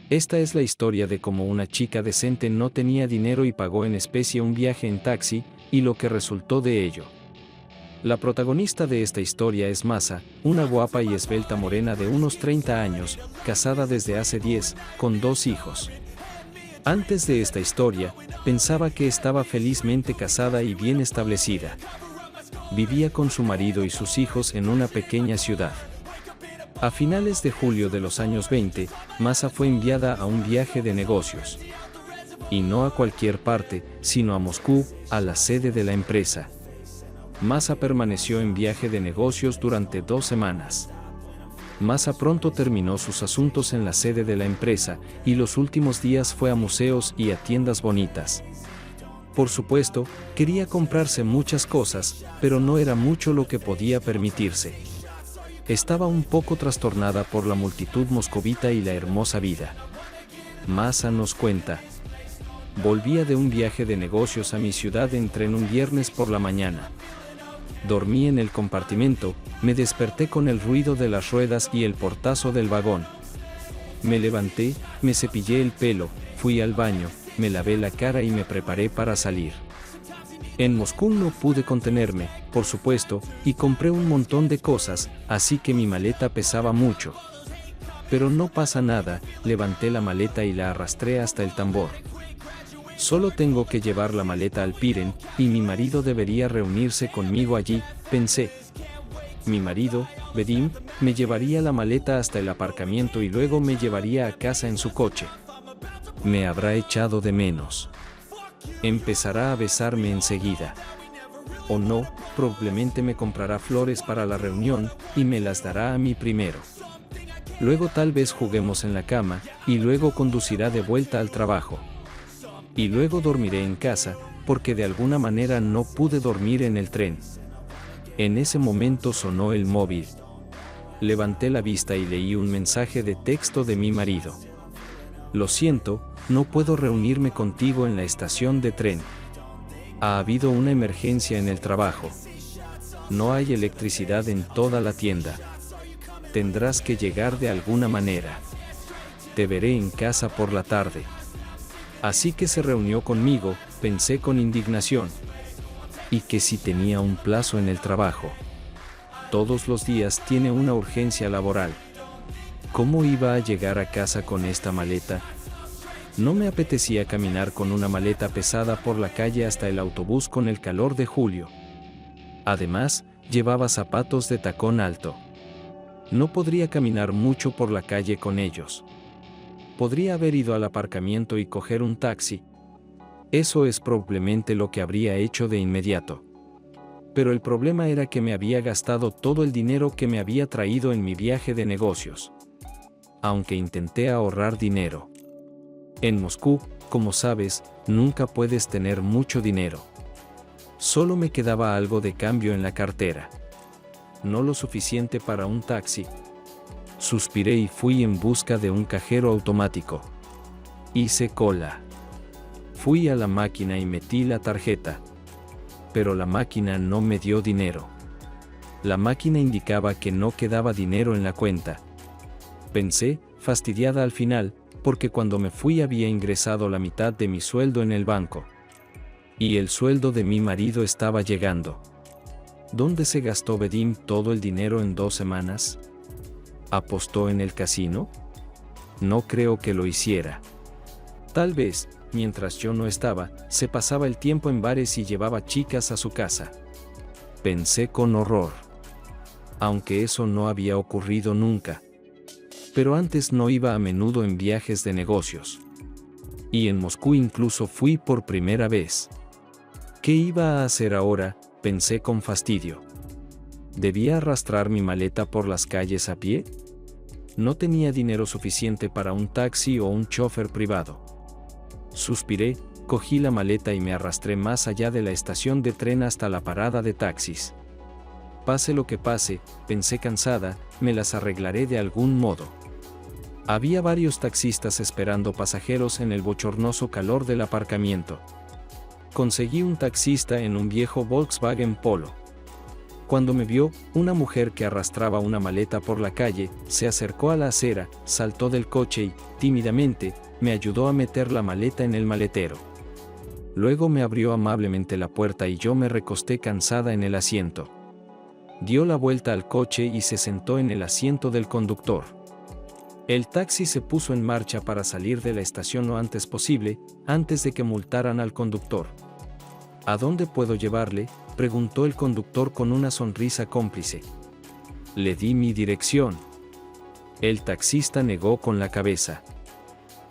Esta es la historia de cómo una chica decente no tenía dinero y pagó en especie un viaje en taxi, y lo que resultó de ello. La protagonista de esta historia es Masa, una guapa y esbelta morena de unos 30 años, casada desde hace 10, con 2 hijos. Antes de esta historia, pensaba que estaba felizmente casada y bien establecida. Vivía con su marido y sus hijos en una pequeña ciudad. A finales de julio de los años 20, Masa fue enviada a un viaje de negocios. Y no a cualquier parte, sino a Moscú, a la sede de la empresa. Masa permaneció en viaje de negocios durante 2 semanas. Masa pronto terminó sus asuntos en la sede de la empresa, y los últimos días fue a museos y a tiendas bonitas. Por supuesto, quería comprarse muchas cosas, pero no era mucho lo que podía permitirse. Estaba un poco trastornada por la multitud moscovita y la hermosa vida. Masa nos cuenta: volvía de un viaje de negocios a mi ciudad en tren un viernes por la mañana. Dormí en el compartimento, me desperté con el ruido de las ruedas y el portazo del vagón. Me levanté, me cepillé el pelo, fui al baño, me lavé la cara y me preparé para salir. En Moscú no pude contenerme, por supuesto, y compré un montón de cosas, así que mi maleta pesaba mucho. Pero no pasa nada, levanté la maleta y la arrastré hasta el tambor. Solo tengo que llevar la maleta al Piren, y mi marido debería reunirse conmigo allí, pensé. Mi marido, Vadim, me llevaría la maleta hasta el aparcamiento y luego me llevaría a casa en su coche. Me habrá echado de menos. Empezará a besarme enseguida. O no, probablemente me comprará flores para la reunión, y me las dará a mí primero. Luego tal vez juguemos en la cama, y luego conducirá de vuelta al trabajo. Y luego dormiré en casa, porque de alguna manera no pude dormir en el tren. En ese momento sonó el móvil. Levanté la vista y leí un mensaje de texto de mi marido. Lo siento, no puedo reunirme contigo en la estación de tren. Ha habido una emergencia en el trabajo. No hay electricidad en toda la tienda. Tendrás que llegar de alguna manera. Te veré en casa por la tarde. Así que se reunió conmigo, pensé con indignación. Y que si tenía un plazo en el trabajo. Todos los días tiene una urgencia laboral. ¿Cómo iba a llegar a casa con esta maleta? No me apetecía caminar con una maleta pesada por la calle hasta el autobús con el calor de julio. Además, llevaba zapatos de tacón alto. No podría caminar mucho por la calle con ellos. Podría haber ido al aparcamiento y coger un taxi. Eso es probablemente lo que habría hecho de inmediato. Pero el problema era que me había gastado todo el dinero que me había traído en mi viaje de negocios. Aunque intenté ahorrar dinero. En Moscú, como sabes, nunca puedes tener mucho dinero. Solo me quedaba algo de cambio en la cartera. No lo suficiente para un taxi. Suspiré y fui en busca de un cajero automático. Hice cola. Fui a la máquina y metí la tarjeta. Pero la máquina no me dio dinero. La máquina indicaba que no quedaba dinero en la cuenta. Pensé, fastidiada al final, porque cuando me fui había ingresado la mitad de mi sueldo en el banco. Y el sueldo de mi marido estaba llegando. ¿Dónde se gastó Vadim todo el dinero en 2 semanas? ¿Apostó en el casino? No creo que lo hiciera. Tal vez, mientras yo no estaba, se pasaba el tiempo en bares y llevaba chicas a su casa. Pensé con horror. Aunque eso no había ocurrido nunca. Pero antes no iba a menudo en viajes de negocios. Y en Moscú incluso fui por primera vez. ¿Qué iba a hacer ahora?, pensé con fastidio. ¿Debía arrastrar mi maleta por las calles a pie? No tenía dinero suficiente para un taxi o un chofer privado. Suspiré, cogí la maleta y me arrastré más allá de la estación de tren hasta la parada de taxis. Pase lo que pase, pensé cansada, me las arreglaré de algún modo. Había varios taxistas esperando pasajeros en el bochornoso calor del aparcamiento. Conseguí un taxista en un viejo Volkswagen Polo. Cuando me vio, una mujer que arrastraba una maleta por la calle, se acercó a la acera, saltó del coche y, tímidamente, me ayudó a meter la maleta en el maletero. Luego me abrió amablemente la puerta y yo me recosté cansada en el asiento. Dio la vuelta al coche y se sentó en el asiento del conductor. El taxi se puso en marcha para salir de la estación lo antes posible, antes de que multaran al conductor. ¿A dónde puedo llevarle?, preguntó el conductor con una sonrisa cómplice. Le di mi dirección. El taxista negó con la cabeza.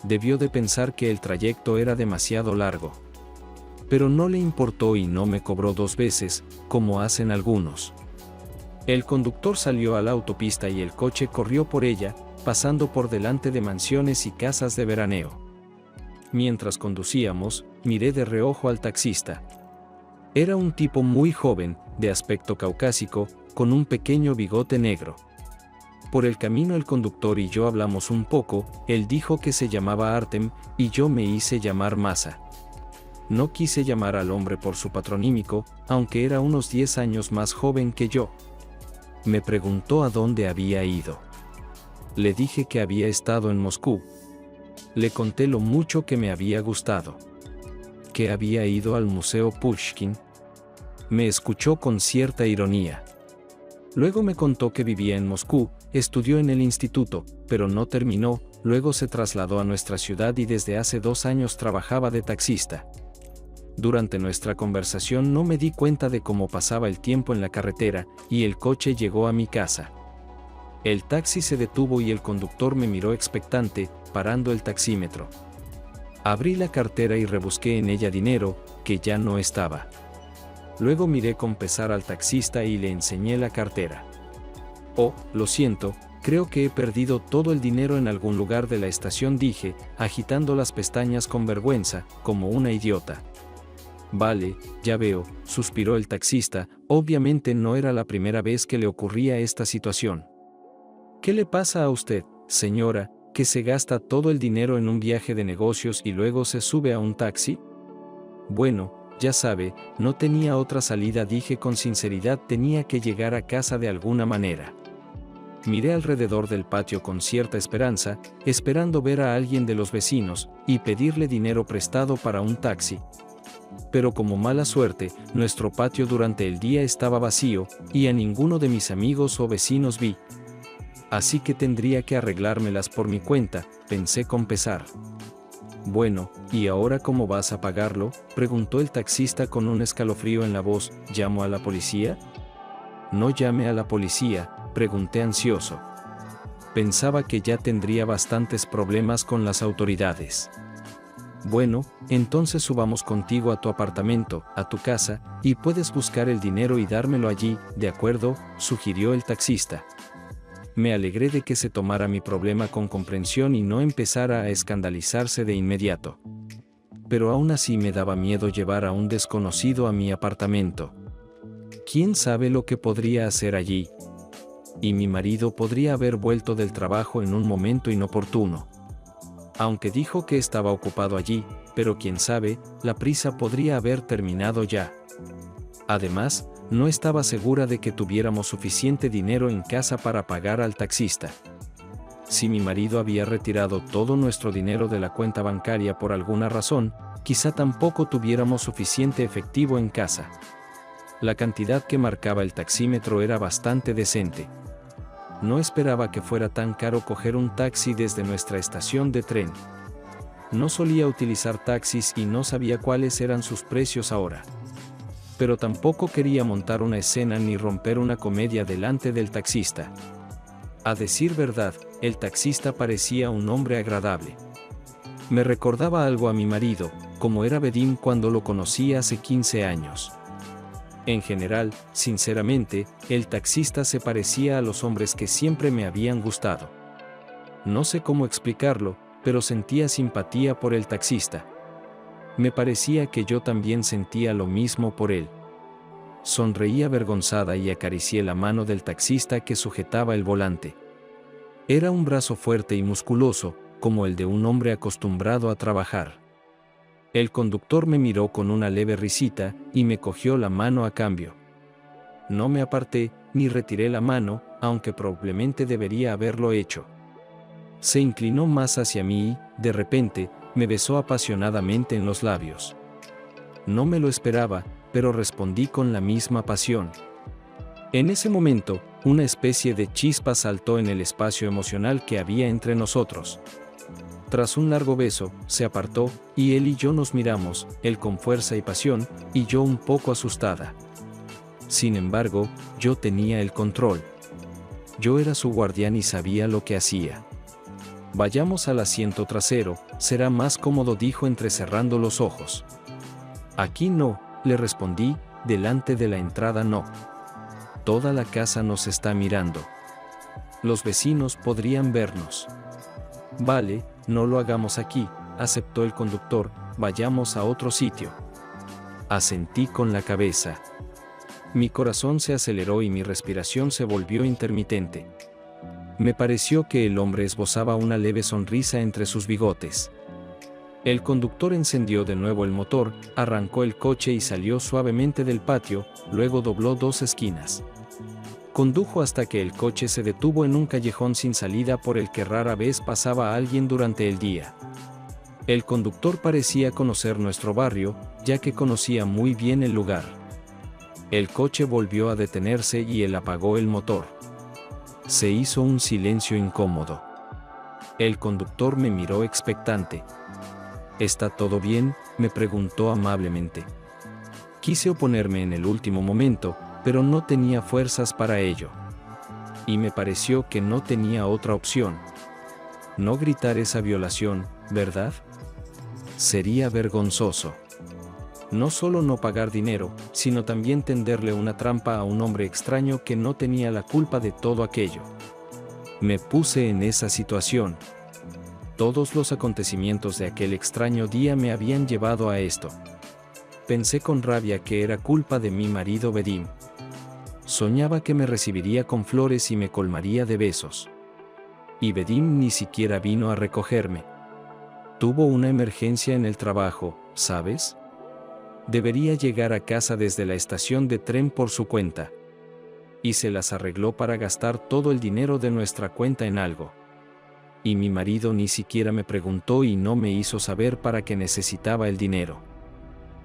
Debió de pensar que el trayecto era demasiado largo. Pero no le importó y no me cobró 2 veces, como hacen algunos. El conductor salió a la autopista y el coche corrió por ella, pasando por delante de mansiones y casas de veraneo. Mientras conducíamos, miré de reojo al taxista. Era un tipo muy joven, de aspecto caucásico, con un pequeño bigote negro. Por el camino el conductor y yo hablamos un poco, él dijo que se llamaba Artem, y yo me hice llamar Masa. No quise llamar al hombre por su patronímico, aunque era unos 10 años más joven que yo. Me preguntó a dónde había ido. Le dije que había estado en Moscú. Le conté lo mucho que me había gustado. Que había ido al Museo Pushkin. Me escuchó con cierta ironía. Luego me contó que vivía en Moscú, estudió en el instituto, pero no terminó, luego se trasladó a nuestra ciudad y desde hace 2 años trabajaba de taxista. Durante nuestra conversación no me di cuenta de cómo pasaba el tiempo en la carretera, y el coche llegó a mi casa. El taxi se detuvo y el conductor me miró expectante, parando el taxímetro. Abrí la cartera y rebusqué en ella dinero, que ya no estaba. Luego miré con pesar al taxista y le enseñé la cartera. Oh, lo siento, creo que he perdido todo el dinero en algún lugar de la estación, dije, agitando las pestañas con vergüenza, como una idiota. Vale, ya veo, suspiró el taxista, obviamente no era la primera vez que le ocurría esta situación. ¿Qué le pasa a usted, señora, que se gasta todo el dinero en un viaje de negocios y luego se sube a un taxi? Bueno, ya sabe, no tenía otra salida, dije con sinceridad, tenía que llegar a casa de alguna manera. Miré alrededor del patio con cierta esperanza, esperando ver a alguien de los vecinos, y pedirle dinero prestado para un taxi. Pero como mala suerte, nuestro patio durante el día estaba vacío, y a ninguno de mis amigos o vecinos vi. Así que tendría que arreglármelas por mi cuenta, pensé con pesar. Bueno, ¿y ahora cómo vas a pagarlo?, preguntó el taxista con un escalofrío en la voz. ¿Llamo a la policía? No llame a la policía, pregunté ansioso. Pensaba que ya tendría bastantes problemas con las autoridades. Bueno, entonces subamos contigo a tu apartamento, a tu casa, y puedes buscar el dinero y dármelo allí, ¿de acuerdo?, sugirió el taxista. Me alegré de que se tomara mi problema con comprensión y no empezara a escandalizarse de inmediato. Pero aún así me daba miedo llevar a un desconocido a mi apartamento. ¿Quién sabe lo que podría hacer allí? Y mi marido podría haber vuelto del trabajo en un momento inoportuno. Aunque dijo que estaba ocupado allí, pero quién sabe, la prisa podría haber terminado ya. Además, no estaba segura de que tuviéramos suficiente dinero en casa para pagar al taxista. Si mi marido había retirado todo nuestro dinero de la cuenta bancaria por alguna razón, quizá tampoco tuviéramos suficiente efectivo en casa. La cantidad que marcaba el taxímetro era bastante decente. No esperaba que fuera tan caro coger un taxi desde nuestra estación de tren. No solía utilizar taxis y no sabía cuáles eran sus precios ahora. Pero tampoco quería montar una escena ni romper una comedia delante del taxista. A decir verdad, el taxista parecía un hombre agradable. Me recordaba algo a mi marido, como era Vadim cuando lo conocí hace 15 años. En general, sinceramente, el taxista se parecía a los hombres que siempre me habían gustado. No sé cómo explicarlo, pero sentía simpatía por el taxista. Me parecía que yo también sentía lo mismo por él. Sonreí avergonzada y acaricié la mano del taxista que sujetaba el volante. Era un brazo fuerte y musculoso, como el de un hombre acostumbrado a trabajar. El conductor me miró con una leve risita y me cogió la mano a cambio. No me aparté, ni retiré la mano, aunque probablemente debería haberlo hecho. Se inclinó más hacia mí y, de repente, me besó apasionadamente en los labios. No me lo esperaba, pero respondí con la misma pasión. En ese momento, una especie de chispa saltó en el espacio emocional que había entre nosotros. Tras un largo beso, se apartó, y él y yo nos miramos, él con fuerza y pasión, y yo un poco asustada. Sin embargo, yo tenía el control. Yo era su guardián y sabía lo que hacía. Vayamos al asiento trasero, será más cómodo, dijo entrecerrando los ojos. Aquí no, le respondí, delante de la entrada no. Toda la casa nos está mirando. Los vecinos podrían vernos. Vale, no lo hagamos aquí, aceptó el conductor, vayamos a otro sitio. Asentí con la cabeza. Mi corazón se aceleró y mi respiración se volvió intermitente. Me pareció que el hombre esbozaba una leve sonrisa entre sus bigotes. El conductor encendió de nuevo el motor, arrancó el coche y salió suavemente del patio, luego dobló 2 esquinas. Condujo hasta que el coche se detuvo en un callejón sin salida por el que rara vez pasaba alguien durante el día. El conductor parecía conocer nuestro barrio, ya que conocía muy bien el lugar. El coche volvió a detenerse y él apagó el motor. Se hizo un silencio incómodo. El conductor me miró expectante. ¿Está todo bien?, me preguntó amablemente. Quise oponerme en el último momento, pero no tenía fuerzas para ello. Y me pareció que no tenía otra opción. No gritar esa violación, ¿verdad? Sería vergonzoso. No solo no pagar dinero, sino también tenderle una trampa a un hombre extraño que no tenía la culpa de todo aquello. Me puse en esa situación. Todos los acontecimientos de aquel extraño día me habían llevado a esto. Pensé con rabia que era culpa de mi marido Vadim. Soñaba que me recibiría con flores y me colmaría de besos. Y Vadim ni siquiera vino a recogerme. Tuvo una emergencia en el trabajo, ¿sabes? Debería llegar a casa desde la estación de tren por su cuenta. Y se las arregló para gastar todo el dinero de nuestra cuenta en algo. Y mi marido ni siquiera me preguntó y no me hizo saber para qué necesitaba el dinero.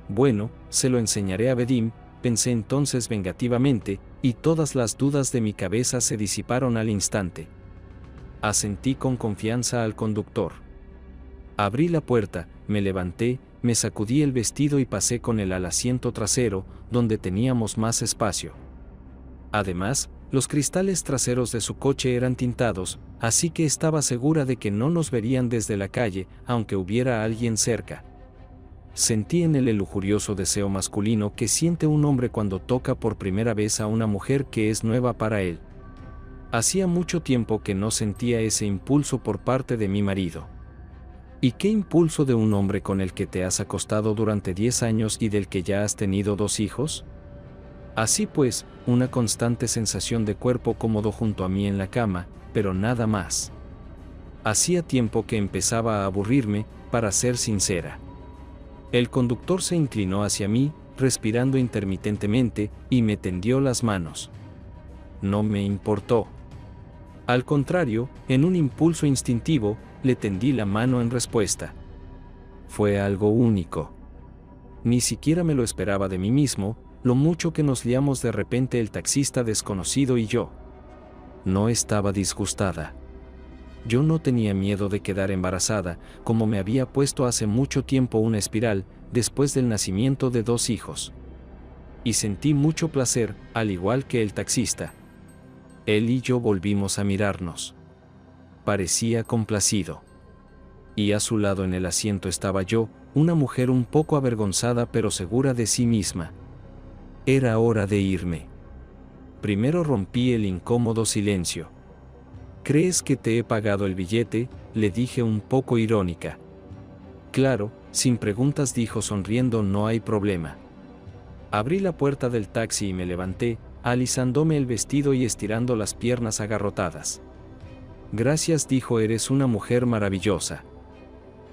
Bueno, se lo enseñaré a Vadim, pensé entonces vengativamente, y todas las dudas de mi cabeza se disiparon al instante. Asentí con confianza al conductor. Abrí la puerta, me levanté, me sacudí el vestido y pasé con él al asiento trasero, donde teníamos más espacio. Además, los cristales traseros de su coche eran tintados, así que estaba segura de que no nos verían desde la calle, aunque hubiera alguien cerca. Sentí en él el lujurioso deseo masculino que siente un hombre cuando toca por primera vez a una mujer que es nueva para él. Hacía mucho tiempo que no sentía ese impulso por parte de mi marido. ¿Y qué impulso de un hombre con el que te has acostado durante 10 años y del que ya has tenido 2 hijos? Así pues, una constante sensación de cuerpo cómodo junto a mí en la cama, pero nada más. Hacía tiempo que empezaba a aburrirme, para ser sincera. El conductor se inclinó hacia mí, respirando intermitentemente, y me tendió las manos. No me importó. Al contrario, en un impulso instintivo, le tendí la mano en respuesta. Fue algo único. Ni siquiera me lo esperaba de mí mismo, lo mucho que nos liamos de repente el taxista desconocido y yo. No estaba disgustada. Yo no tenía miedo de quedar embarazada, como me había puesto hace mucho tiempo una espiral, después del nacimiento de 2 hijos. Y sentí mucho placer, al igual que el taxista. Él y yo volvimos a mirarnos. Parecía complacido. Y a su lado en el asiento estaba yo, una mujer un poco avergonzada pero segura de sí misma. Era hora de irme. Primero rompí el incómodo silencio. ¿Crees que te he pagado el billete?, le dije un poco irónica. Claro, sin preguntas, dijo sonriendo, no hay problema. Abrí la puerta del taxi y me levanté, alisándome el vestido y estirando las piernas agarrotadas. Gracias, dijo, eres una mujer maravillosa.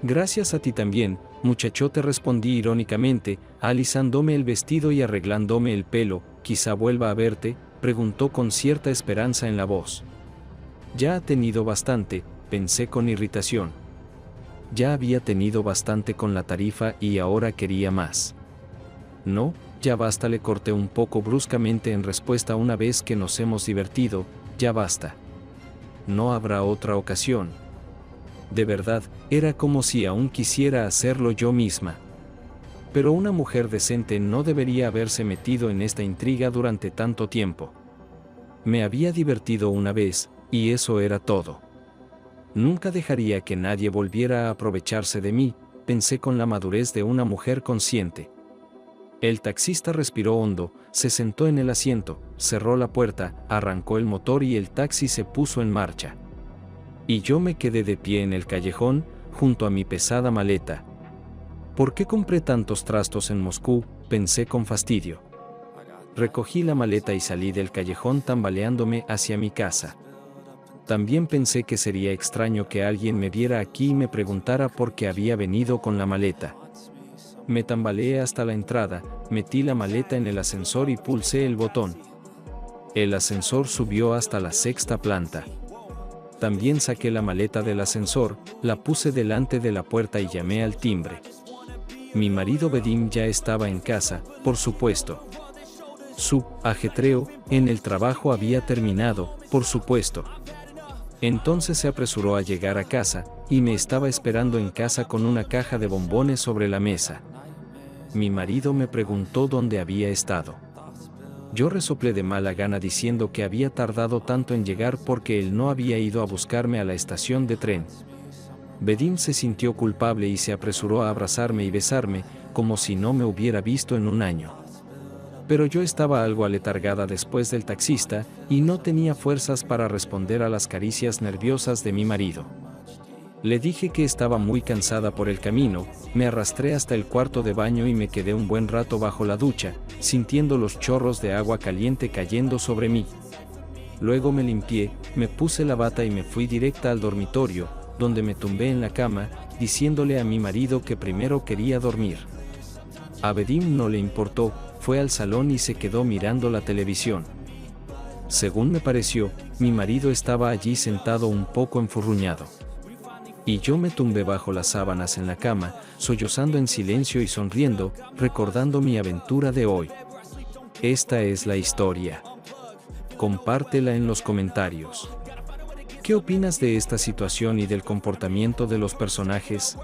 Gracias a ti también, muchachote, respondí irónicamente, alisándome el vestido y arreglándome el pelo, quizá vuelva a verte, preguntó con cierta esperanza en la voz. Ya ha tenido bastante, pensé con irritación. Ya había tenido bastante con la tarifa y ahora quería más. No, ya basta, le corté un poco bruscamente en respuesta. Una vez que nos hemos divertido, ya basta. No habrá otra ocasión. De verdad, era como si aún quisiera hacerlo yo misma. Pero una mujer decente no debería haberse metido en esta intriga durante tanto tiempo. Me había divertido una vez, y eso era todo. Nunca dejaría que nadie volviera a aprovecharse de mí, pensé con la madurez de una mujer consciente. El taxista respiró hondo, se sentó en el asiento, cerró la puerta, arrancó el motor y el taxi se puso en marcha. Y yo me quedé de pie en el callejón, junto a mi pesada maleta. ¿Por qué compré tantos trastos en Moscú?, pensé con fastidio. Recogí la maleta y salí del callejón tambaleándome hacia mi casa. También pensé que sería extraño que alguien me viera aquí y me preguntara por qué había venido con la maleta. Me tambaleé hasta la entrada, metí la maleta en el ascensor y pulsé el botón. El ascensor subió hasta la 6ª planta. También saqué la maleta del ascensor, la puse delante de la puerta y llamé al timbre. Mi marido Vadim ya estaba en casa, por supuesto. Su ajetreo en el trabajo había terminado, por supuesto. Entonces se apresuró a llegar a casa, y me estaba esperando en casa con una caja de bombones sobre la mesa. Mi marido me preguntó dónde había estado. Yo resoplé de mala gana diciendo que había tardado tanto en llegar porque él no había ido a buscarme a la estación de tren. Vadim se sintió culpable y se apresuró a abrazarme y besarme, como si no me hubiera visto en un año. Pero yo estaba algo aletargada después del taxista, y no tenía fuerzas para responder a las caricias nerviosas de mi marido. Le dije que estaba muy cansada por el camino, me arrastré hasta el cuarto de baño y me quedé un buen rato bajo la ducha, sintiendo los chorros de agua caliente cayendo sobre mí. Luego me limpié, me puse la bata y me fui directa al dormitorio, donde me tumbé en la cama, diciéndole a mi marido que primero quería dormir. A Vadim no le importó, fue al salón y se quedó mirando la televisión. Según me pareció, mi marido estaba allí sentado un poco enfurruñado. Y yo me tumbé bajo las sábanas en la cama, sollozando en silencio y sonriendo, recordando mi aventura de hoy. Esta es la historia. Compártela en los comentarios. ¿Qué opinas de esta situación y del comportamiento de los personajes?